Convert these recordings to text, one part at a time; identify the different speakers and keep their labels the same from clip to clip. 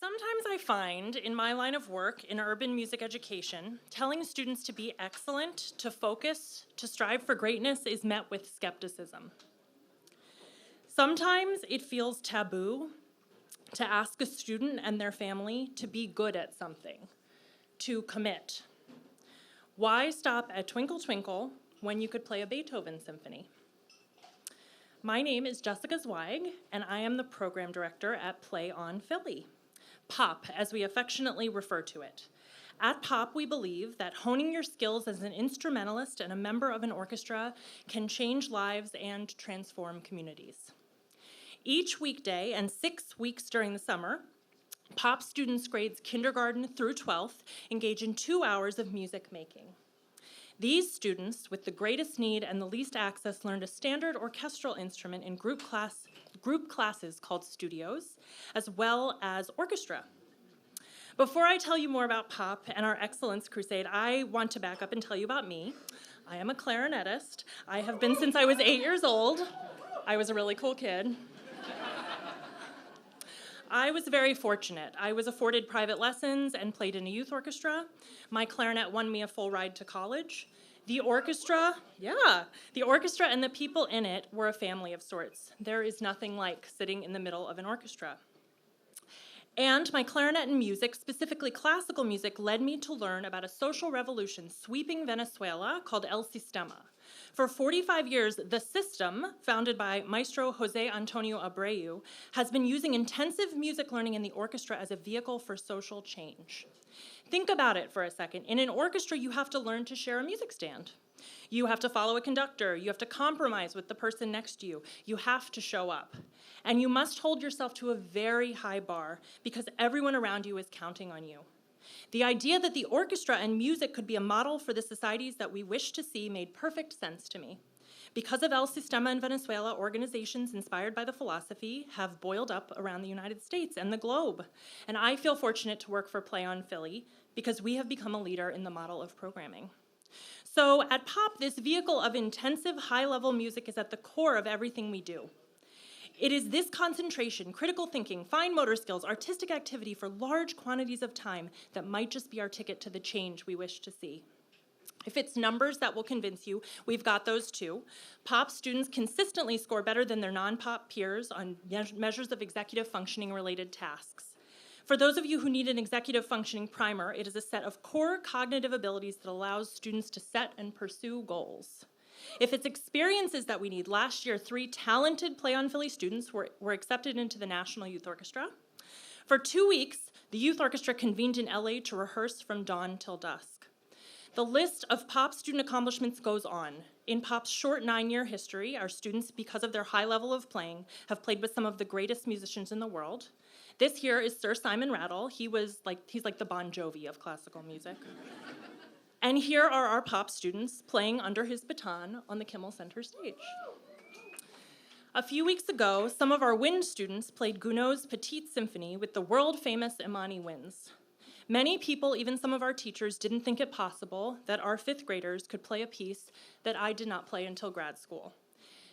Speaker 1: Sometimes I find in my line of work in urban music education, telling students to be excellent, to focus, to strive for greatness is met with skepticism. Sometimes it feels taboo to ask a student and their family to be good at something, to commit. Why stop at Twinkle Twinkle when you could play a Beethoven symphony? My name is Jessica Zweig, and I am the program director at Play on Philly. POP, as we affectionately refer to it. At POP, we believe that honing your skills as an instrumentalist and a member of an orchestra can change lives and transform communities. Each weekday and 6 weeks during the summer, POP students grades kindergarten through 12th engage in 2 hours of music making. These students, with the greatest need and the least access, learned a standard orchestral instrument in group classes called studios, as well as orchestra. Before I tell you more about POP and our Excellence Crusade, I want to back up and tell you about me. I am a clarinetist. I have been since I was 8 years old. I was a really cool kid. I was very fortunate. I was afforded private lessons and played in a youth orchestra. My clarinet won me a full ride to college. The orchestra and the people in it were a family of sorts. There is nothing like sitting in the middle of an orchestra. And my clarinet and music, specifically classical music, led me to learn about a social revolution sweeping Venezuela called El Sistema. For 45 years, the system, founded by Maestro Jose Antonio Abreu, has been using intensive music learning in the orchestra as a vehicle for social change. Think about it for a second. In an orchestra, you have to learn to share a music stand. You have to follow a conductor. You have to compromise with the person next to you. You have to show up. And you must hold yourself to a very high bar because everyone around you is counting on you. The idea that the orchestra and music could be a model for the societies that we wish to see made perfect sense to me. Because of El Sistema in Venezuela, organizations inspired by the philosophy have boiled up around the United States and the globe. And I feel fortunate to work for Play on Philly because we have become a leader in the model of programming. So at POP, this vehicle of intensive high-level music is at the core of everything we do. It is this concentration, critical thinking, fine motor skills, artistic activity for large quantities of time that might just be our ticket to the change we wish to see. If it's numbers that will convince you, we've got those too. POP students consistently score better than their non-POP peers on measures of executive functioning related tasks. For those of you who need an executive functioning primer, it is a set of core cognitive abilities that allows students to set and pursue goals. If it's experiences that we need, last year 3 talented Play on Philly students were accepted into the National Youth Orchestra. For 2 weeks, the youth orchestra convened in LA to rehearse from dawn till dusk. The list of POP student accomplishments goes on. In POP's short 9-year history, our students, because of their high level of playing, have played with some of the greatest musicians in the world. This here is Sir Simon Rattle. He's like the Bon Jovi of classical music. And here are our POP students playing under his baton on the Kimmel Center stage. A few weeks ago, some of our wind students played Gounod's Petite Symphony with the world-famous Imani winds. Many people, even some of our teachers, didn't think it possible that our 5th graders could play a piece that I did not play until grad school.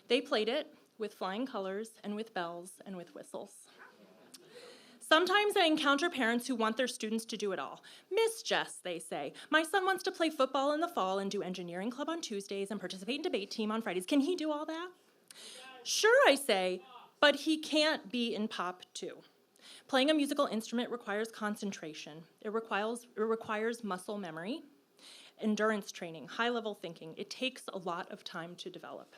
Speaker 1: They played it with flying colors and with bells and with whistles. Sometimes I encounter parents who want their students to do it all. Miss Jess, they say, my son wants to play football in the fall and do engineering club on Tuesdays and participate in debate team on Fridays. Can he do all that? Sure, I say, but he can't be in POP too. Playing a musical instrument requires concentration. It requires muscle memory, endurance training, high-level thinking. It takes a lot of time to develop.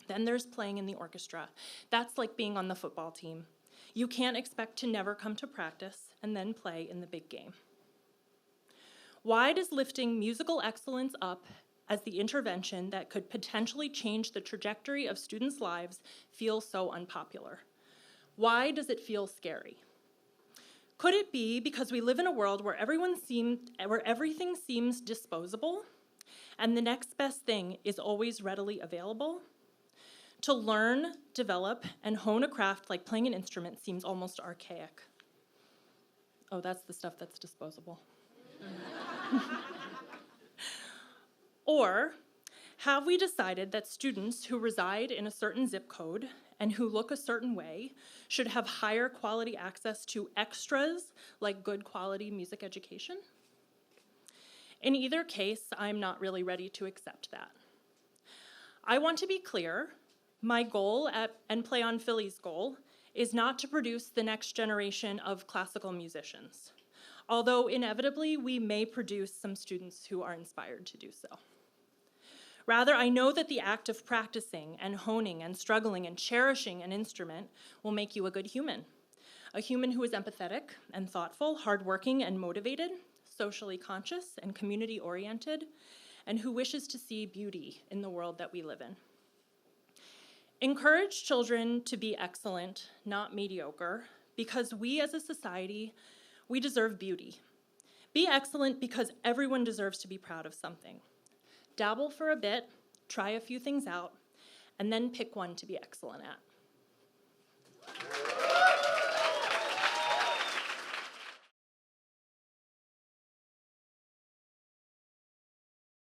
Speaker 1: Then there's playing in the orchestra. That's like being on the football team. You can't expect to never come to practice and then play in the big game. Why does lifting musical excellence up as the intervention that could potentially change the trajectory of students' lives feel so unpopular? Why does it feel scary? Could it be because we live in a world where everything seems disposable and the next best thing is always readily available? To learn, develop, and hone a craft like playing an instrument seems almost archaic. Oh, that's the stuff that's disposable. Or Have we decided that students who reside in a certain zip code and who look a certain way should have higher quality access to extras like good quality music education? In either case, I'm not really ready to accept that. I want to be clear, my goal and Play on Philly's goal is not to produce the next generation of classical musicians, although inevitably we may produce some students who are inspired to do so. Rather, I know that the act of practicing and honing and struggling and cherishing an instrument will make you a good human. A human who is empathetic and thoughtful, hardworking and motivated, socially conscious and community-oriented, and who wishes to see beauty in the world that we live in. Encourage children to be excellent, not mediocre, because we as a society, we deserve beauty. Be excellent because everyone deserves to be proud of something. Dabble for a bit, try a few things out, and then pick one to be excellent at.